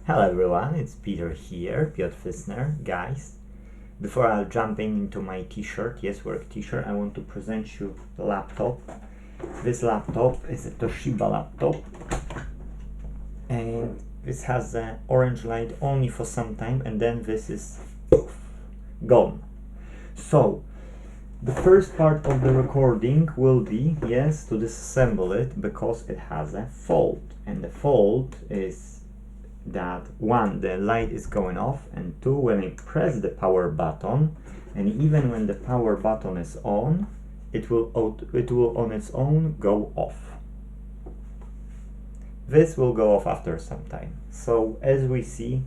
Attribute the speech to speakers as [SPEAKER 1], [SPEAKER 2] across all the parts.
[SPEAKER 1] Hello everyone, it's Peter here, Piotr Fissner. Guys, before I'll jump into my t-shirt, yes, work t-shirt, I want to present you the laptop. This laptop is a Toshiba laptop, and this has an orange light only for some time, and then this is gone. So the first part of the recording will be, yes, to disassemble it, because it has a fault, and the fault is that one, the light is going off, and two, when I press the power button, and even when the power button is on, it will on its own go off. This will go off after some time. So as we see,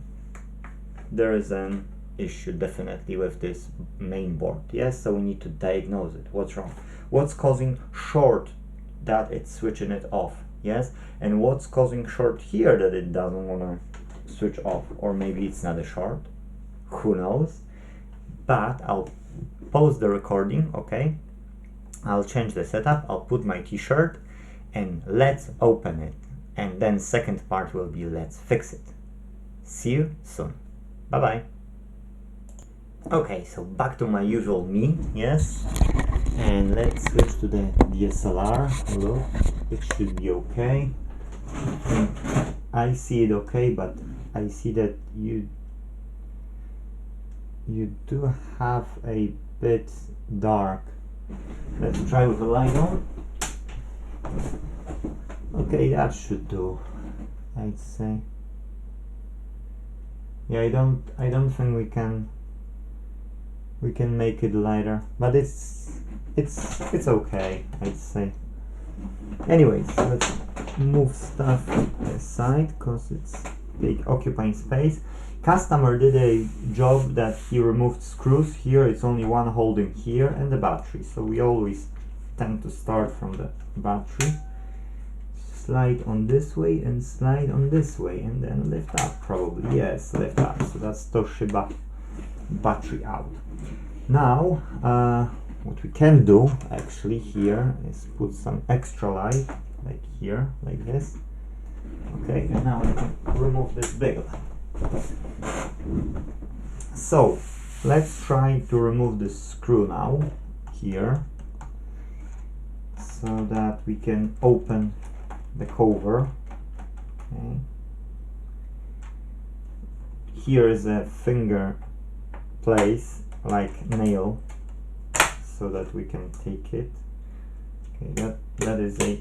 [SPEAKER 1] there is an issue definitely with this main board. Yes, so we need to diagnose it. What's wrong? What's causing short that it's switching it off? Yes, and what's causing short here that it doesn't want to switch off? Or maybe it's not a short, who knows? But I'll pause the recording, okay? I'll change the setup, I'll put my t-shirt, and let's open it. And then second part will be let's fix it. See you soon. Bye bye. Okay, so back to my usual me, yes? And let's switch to the DSLR. Look, it should be okay. I see it okay, but I see that you do have a bit dark. Let's try with the light on. Okay, that should do, I'd say. Yeah, I don't think we can make it lighter, but it's okay, I'd say. Anyways, let's move stuff aside because it's big occupying space. Customer did a job that he removed screws. Here it's only one holding here and the battery, so we always tend to start from the battery. Slide on this way and slide on this way, and then lift up, probably. Yes, lift up. So that's Toshiba battery out. Now what we can do actually here is put some extra light, like here, like this. Okay, and now I can remove this big light. So let's try to remove this screw now here, so that we can open the cover. Okay. Here is a finger place, like nail, so that we can take it. Okay, that is a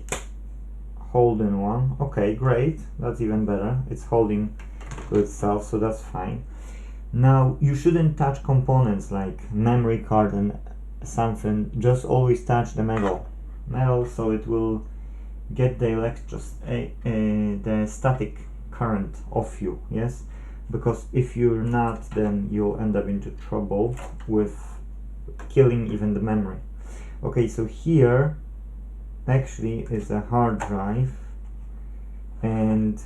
[SPEAKER 1] holding one. Okay, great, that's even better. It's holding to itself, so that's fine. Now you shouldn't touch components like memory card and something. Just always touch the metal, so it will get the the static current off you. Yes, because if you're not, then you'll end up into trouble with killing even the memory. Okay, so here actually is a hard drive, and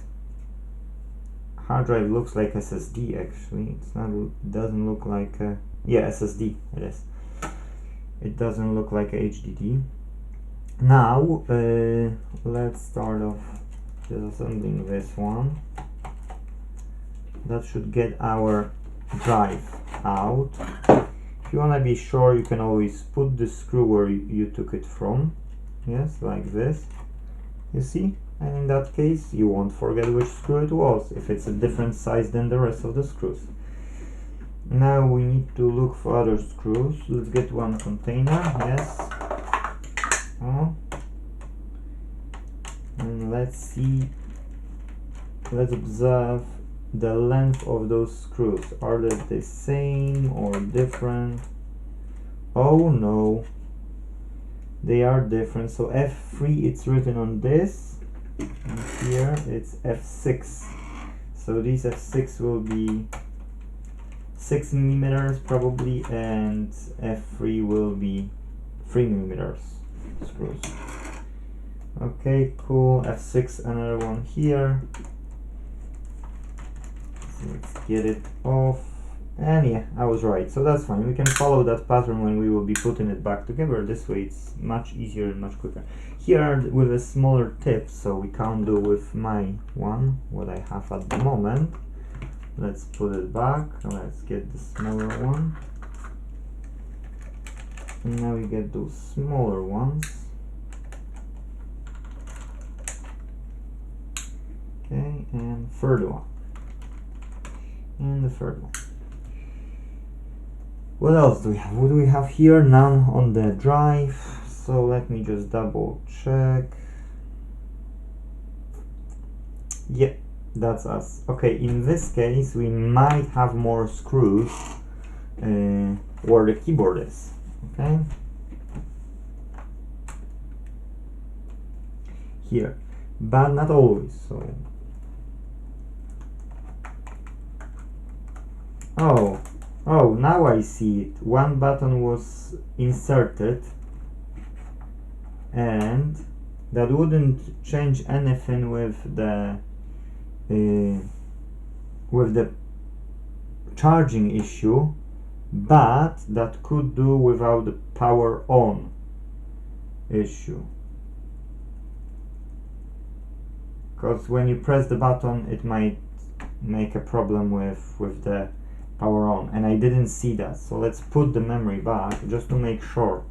[SPEAKER 1] hard drive looks like SSD. Actually, it's not, doesn't look like a, yeah, SSD it is. It doesn't look like a HDD. Now let's start off disassembling this one. That should get our drive out. If you want to be sure, you can always put the screw where you took it from. Yes, like this. You see? And in that case, you won't forget which screw it was, if it's a different size than the rest of the screws. Now we need to look for other screws. Let's get one container. Yes. And let's see. Let's observe the length of those screws. Are they the same or different? Oh no, they are different. So F3, it's written on this, and here it's F6. So these F6 will be 6 millimeters probably, and F3 will be 3 millimeters screws. Okay, cool. F6, another one here. Let's get it off, and yeah, I was right, so that's fine. We can follow that pattern when we will be putting it back together. This way it's much easier and much quicker. Here with a smaller tip, so we can't do with my one, what I have at the moment. Let's put it back. Let's get the smaller one. And now we get those smaller ones. Okay, and third one. And the third one. What else do we have? What do we have here? None on the drive. So let me just double check. Yeah, that's us. Okay, in this case we might have more screws where the keyboard is. Okay, here, but not always. So oh, now I see it. One button was inserted, and that wouldn't change anything with the charging issue, but that could do without the power on issue. Because when you press the button, it might make a problem with the power on, and I didn't see that. So let's put the memory back just to make sure.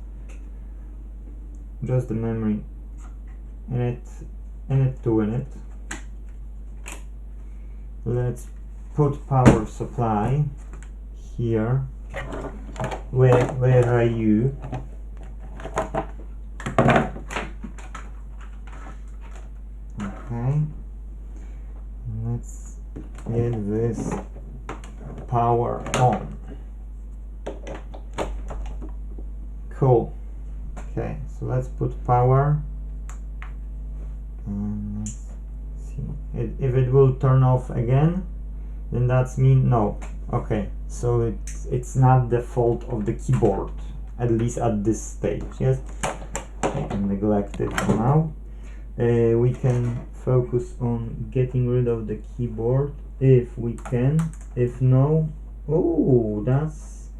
[SPEAKER 1] Just the memory in it to in it. Let's put power supply here. Where are you? Okay. Let's get this power on. Cool. Okay, so let's put power. And let's see. If it will turn off again, then that's no. Okay, so it's not the fault of the keyboard, at least at this stage. Yes, I can neglect it for now. We can focus on getting rid of the keyboard if we can. If no, oh, that's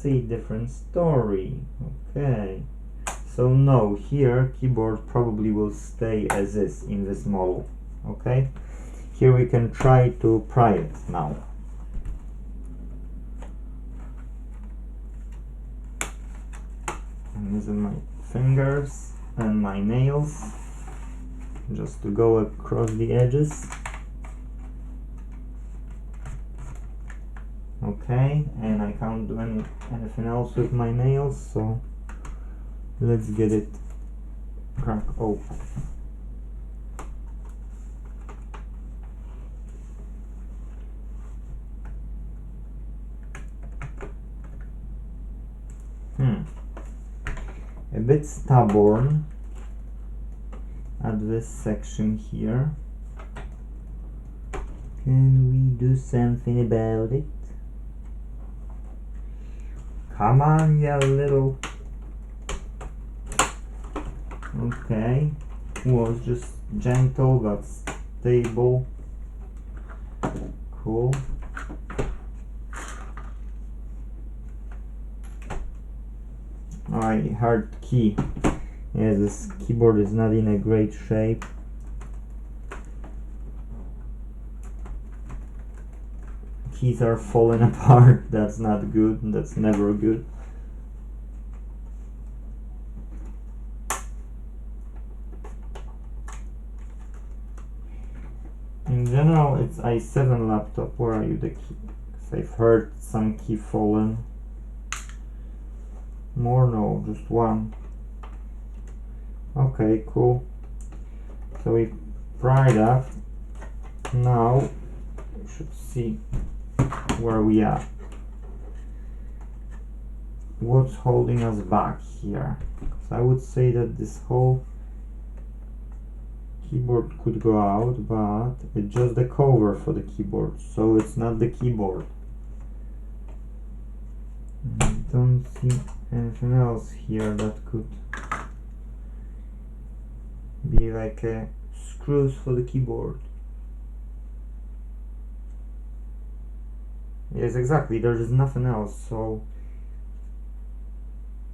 [SPEAKER 1] a different story. Okay, so no, here keyboard probably will stay as is in this model. Okay, here we can try to pry it now. I'm using my fingers and my nails just to go across the edges. Okay, and I can't do anything else with my nails, so let's get it crack open. A bit stubborn at this section here. Can we do something about it? Come on, you little. Okay, was just gentle but stable. Cool. Alright, hard key. Yeah, this keyboard is not in a great shape. Keys are falling apart. That's not good. That's never good. In general, it's i7 laptop. Where are you, the key? 'Cause I've heard some key fallen. More? No, just one. Okay, cool. So we pried up. Now we should see where we are. What's holding us back here? So I would say that this whole keyboard could go out, but it's just the cover for the keyboard, so it's not the keyboard. I don't see anything else here that could be like screws for the keyboard. Yes, exactly, there is nothing else, so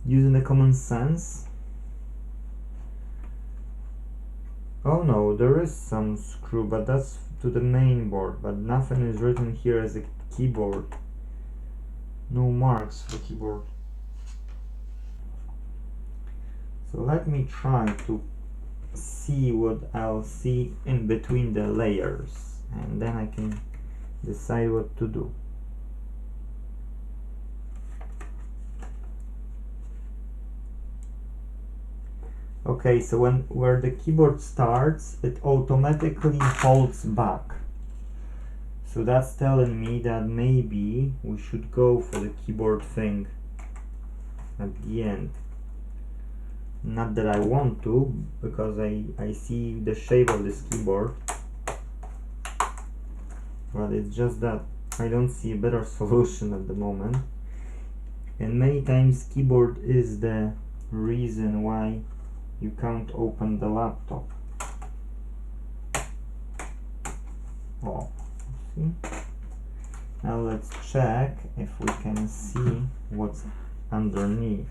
[SPEAKER 1] using the common sense. Oh no, there is some screw, but that's to the main board, but nothing is written here as a keyboard. No marks for keyboard. So let me try to see what I'll see in between the layers, and then I can decide what to do. Okay, so where the keyboard starts, it automatically holds back. So that's telling me that maybe we should go for the keyboard thing at the end. Not that I want to, because I see the shape of this keyboard, but it's just that I don't see a better solution at the moment. And many times keyboard is the reason why you can't open the laptop. Oh, see? Now let's check if we can see what's underneath.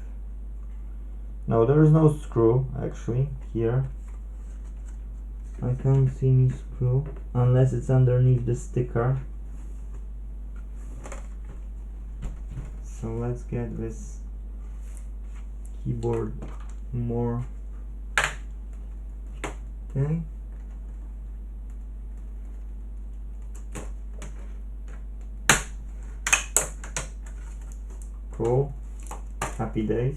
[SPEAKER 1] No, there is no screw actually here. I can't see any screw unless it's underneath the sticker. So let's get this keyboard more. Okay. Cool. Happy days.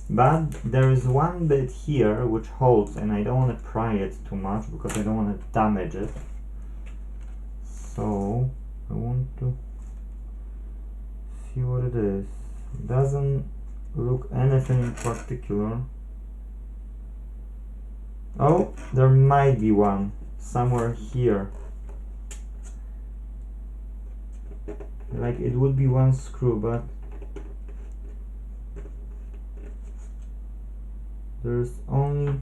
[SPEAKER 1] But there is one bit here which holds, and I don't want to pry it too much because I don't want to damage it. So I want to see what it is. It doesn't look anything in particular. Oh, there might be one somewhere here. Like it would be one screw, but there's only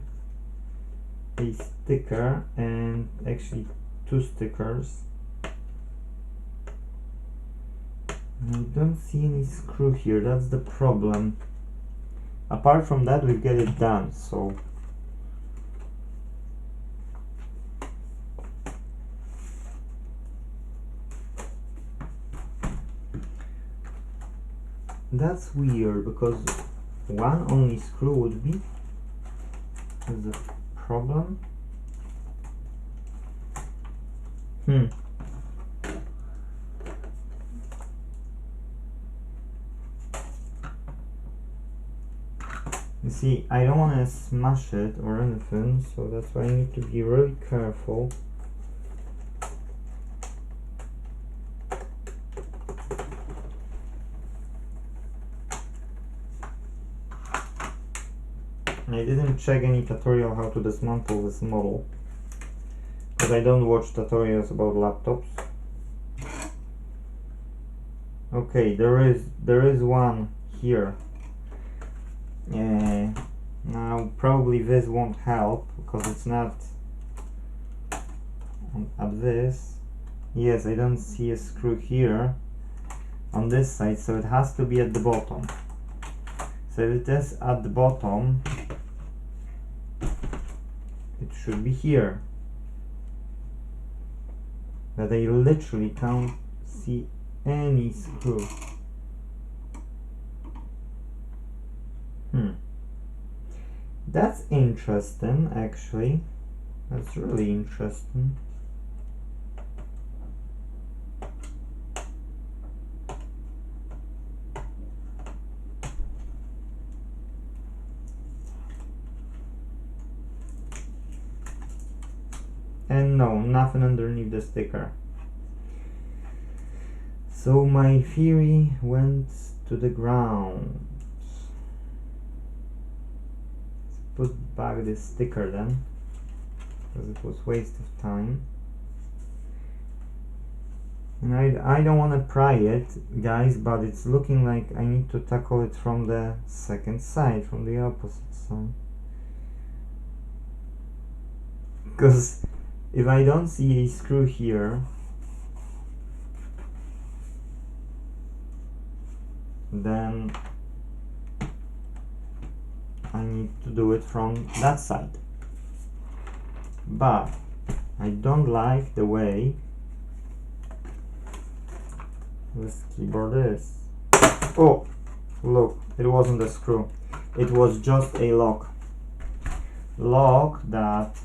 [SPEAKER 1] a sticker and actually two stickers. I don't see any screw here, that's the problem. Apart from that, we get it done, so that's weird because one only screw would be the problem. You see, I don't want to smash it or anything, so that's why I need to be really careful. I didn't check any tutorial how to dismantle this model, because I don't watch tutorials about laptops. Okay, there is one here. Now probably this won't help because it's not at this. Yes, I don't see a screw here on this side, so it has to be at the bottom. So if it is at the bottom, it should be here. But I literally can't see any screw. That's interesting, actually. That's really interesting. And no, nothing underneath the sticker. So my theory went to the ground. Let's put back this sticker then, because it was waste of time. And I don't want to pry it, guys, but it's looking like I need to tackle it from the second side, from the opposite side. Because if I don't see a screw here, then I need to do it from that side. but I don't like the way this keyboard is. Oh, look, it wasn't a screw, it was just a lock that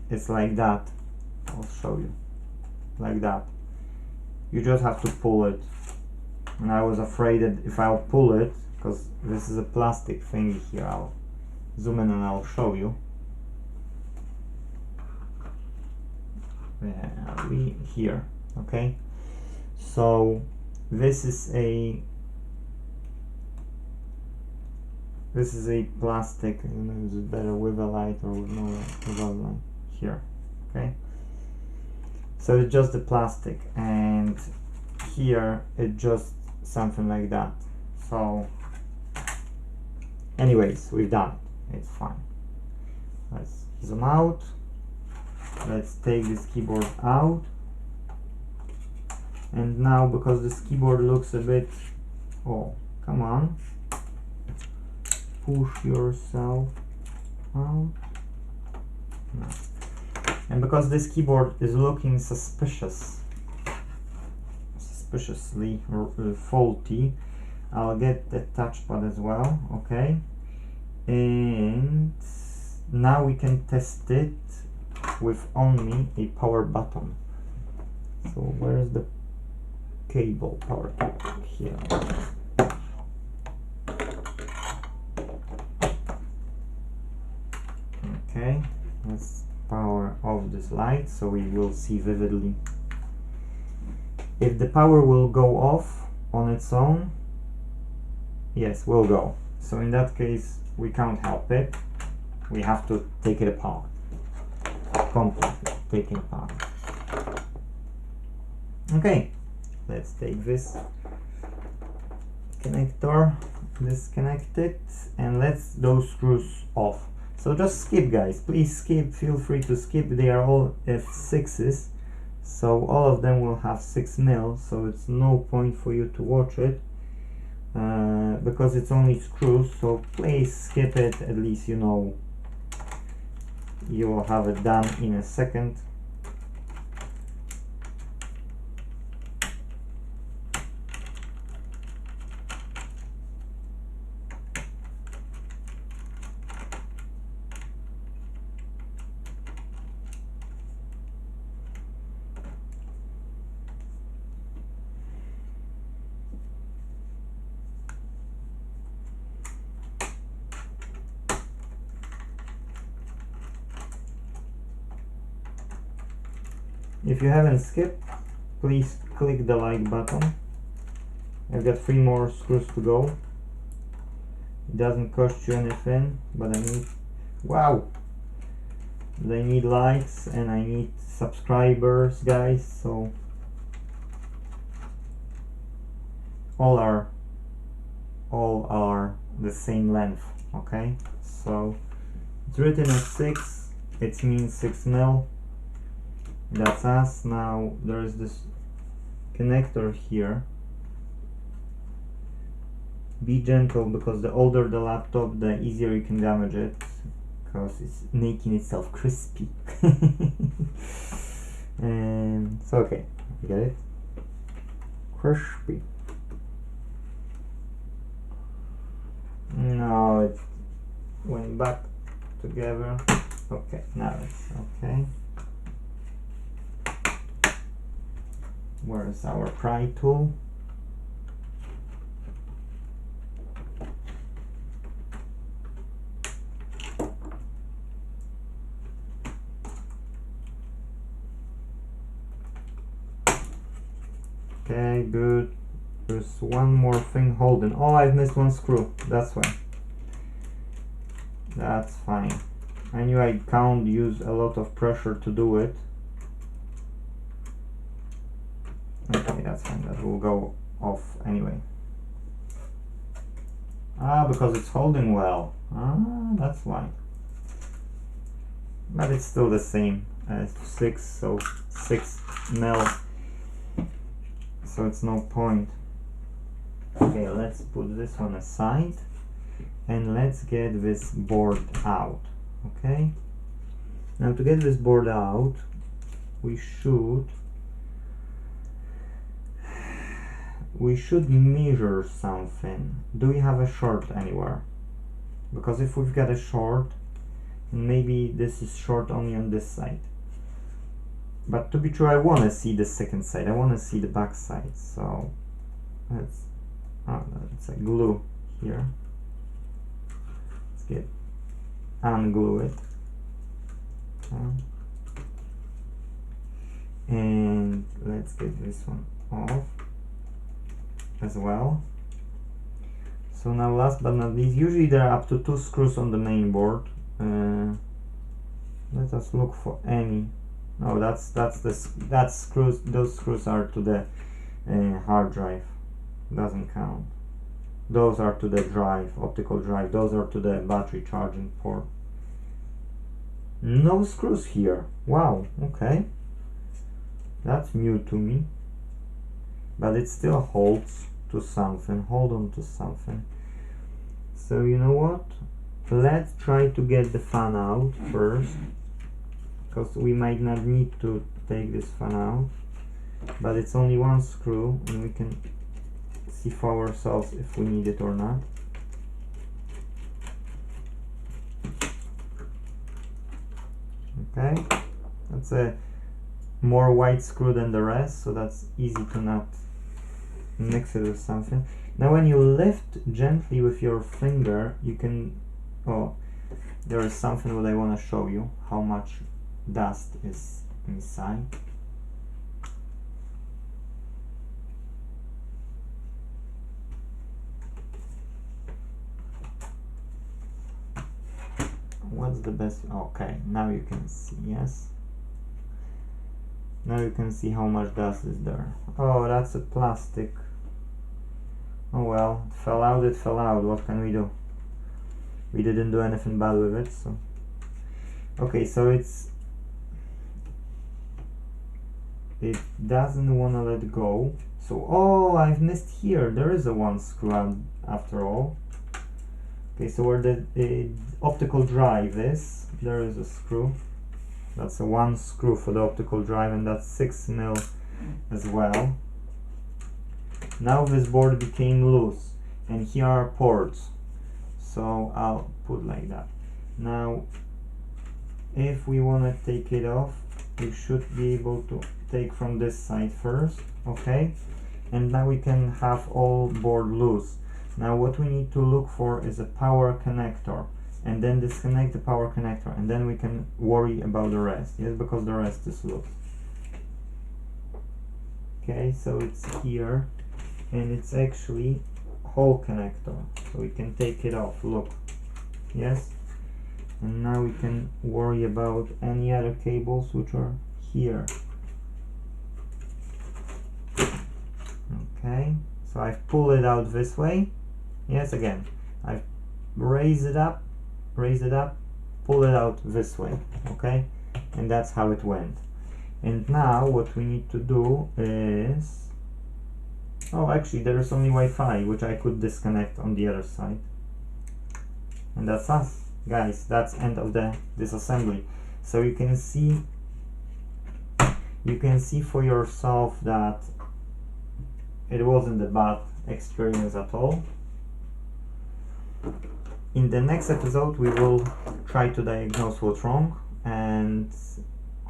[SPEAKER 1] is like that. I'll show you, like that. You just have to pull it, and I was afraid that if I'll pull it, because this is a plastic thingy here, I'll zoom in and I'll show you. Where are we? Here. Okay, so this is a plastic. I don't know, is it better with a light or with no light? Without light. Here. Okay, so it's just the plastic, and here it's just something like that. So anyways, we've done it, it's fine. Let's zoom out, let's take this keyboard out, and now because this keyboard looks a bit, oh come on, push yourself out. No. And because this keyboard is looking suspiciously faulty, I'll get the touchpad as well, okay? And now we can test it with only a power button. So where's the cable, power cable? Here. Okay, let's power off this light so we will see vividly. If the power will go off on its own, yes, will go. So in that case, we can't help it. We have to take it apart. Completely take it apart. Okay, let's take this connector, disconnect it, and let's those screws off. So just skip, guys, please skip, feel free to skip. They are all F6s, so all of them will have 6 mil, so it's no point for you to watch it because it's only screws. So please skip it, at least you know you will have it done in a second. If you haven't skipped, please click the like button. I've got 3 more screws to go. It doesn't cost you anything, but I need, wow, they need likes and I need subscribers, guys, so all are the same length, okay? So it's written as 6, it means 6 mil. That's us. Now there is this connector here. Be gentle, because the older the laptop, the easier you can damage it, because it's making itself crispy. And so okay, you get it? Crispy. No, it went back together. Okay, now it's okay. Where is our pry tool? Okay, good. There's one more thing holding. Oh, I've missed one screw. That's why. That's fine. I knew I can't use a lot of pressure to do it. Okay, that's fine. That will go off anyway. Ah, because it's holding well. Ah, that's why. But it's still the same as 6, so 6 mil. So it's no point. Okay, let's put this one aside and let's get this board out. Okay, Now to get this board out, we should measure something. Do we have a short anywhere? Because if we've got a short, maybe this is short only on this side. But to be true, I want to see the second side. I want to see the back side. So let's a glue here. Let's get unglue it. Okay. And let's get this one off as well. So now last but not least, usually there are up to 2 screws on the main board. Let us look for any. No, that's screws. Those screws are to the hard drive. Doesn't count. Those are to the drive, optical drive. Those are to the battery charging port. No screws here. Wow. Okay. That's new to me. But it still holds to something. Hold on to something. So you know what? Let's try to get the fan out first, because we might not need to take this fan out, but it's only one screw and we can see for ourselves if we need it or not. Okay, that's a more wide screw than the rest, so that's easy to not mix it with something. Now when you lift gently with your finger, you can, oh, there is something that I want to show you, how much dust is inside. What's the best? Okay, now you can see, yes. Now you can see how much dust is there. Oh, that's a plastic. Oh well, it fell out, it fell out. What can we do? We didn't do anything bad with it, so. Okay, so it doesn't want to let go. So, oh, I've missed here. There is a one screw after all. Okay, so where the optical drive is, there is a screw. That's a one screw for the optical drive, and that's 6 mil as well. Now this board became loose, and here are ports. So I'll put like that. Now, if we want to take it off, we should be able to take from this side first, okay? And now we can have all board loose. Now what we need to look for is a power connector, and then disconnect the power connector, and then we can worry about the rest, yes, because the rest is loose. Okay, so it's here, and it's actually hole connector, so we can take it off, look, yes. And now we can worry about any other cables which are here. Okay, so I've pulled it out this way. Yes, again, I've raised it up, pull it out this way, okay? And that's how it went. And now what we need to do is, oh, actually there is only Wi-Fi, which I could disconnect on the other side. And that's us, guys. That's end of the disassembly. So you can see for yourself that it wasn't a bad experience at all. In the next episode we will try to diagnose what's wrong, and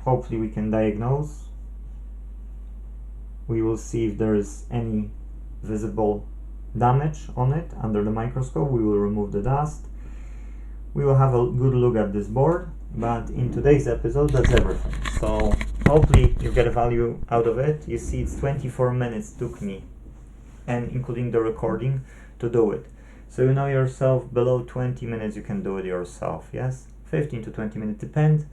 [SPEAKER 1] hopefully we can diagnose. We will see if there is any visible damage on it under the microscope. We will remove the dust. We will have a good look at this board, but in today's episode that's everything. So hopefully you get a value out of it. You see, it's 24 minutes took me, and including the recording, to do it. So you know yourself, below 20 minutes you can do it yourself, yes? 15 to 20 minutes, depends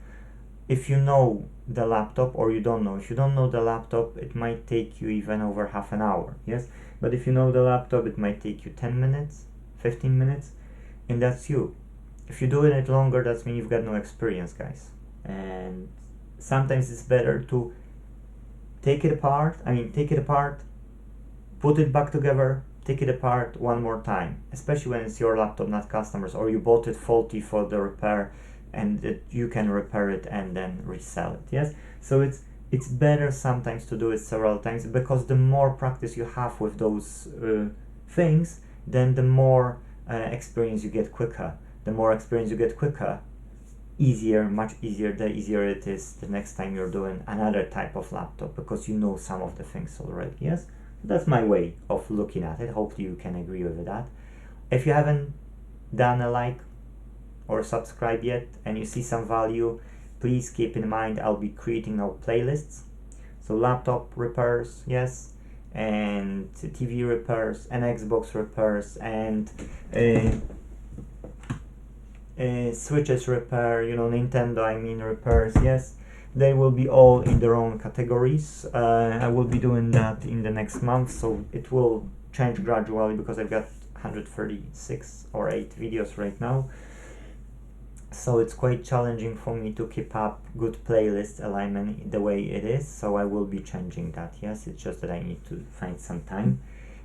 [SPEAKER 1] if you know the laptop or you don't know. If you don't know the laptop, it might take you even over half an hour, yes? But if you know the laptop, it might take you 10 minutes, 15 minutes, and that's you. If you're doing it longer, that means you've got no experience, guys. And sometimes it's better to take it apart, put it back together, take it apart one more time, especially when it's your laptop, not customers, or you bought it faulty for the repair and that you can repair it and then resell it. Yes, so it's better sometimes to do it several times, because the more practice you have with those things, then the more experience you get quicker. The more experience you get quicker, much easier, the easier it is the next time you're doing another type of laptop, because you know some of the things already. Yes, that's my way of looking at it. Hopefully you can agree with that. If you haven't done a like or subscribe yet and you see some value, please keep in mind I'll be creating now playlists. So laptop repairs, yes, and TV repairs and Xbox repairs and switches repair, Nintendo, repairs, yes. They will be all in their own categories. I will be doing that in the next month, so it will change gradually, because I've got 136 or 8 videos right now. So it's quite challenging for me to keep up good playlist alignment the way it is, so I will be changing that. Yes, it's just that I need to find some time.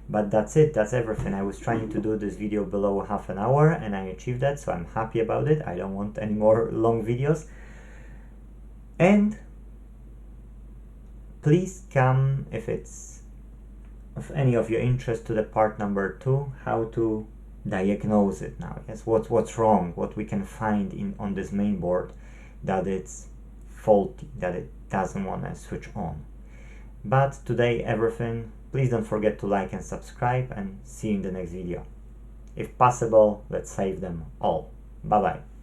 [SPEAKER 1] But that's it, that's everything. I was trying to do this video below half an hour and I achieved that, so I'm happy about it. I don't want any more long videos. And please come, if it's of any of your interest, to the part number 2, how to diagnose it now. Yes, what's wrong, what we can find on this main board that it's faulty, that it doesn't want to switch on. But today everything. Please don't forget to like and subscribe, and see you in the next video. If possible, let's save them all. Bye bye.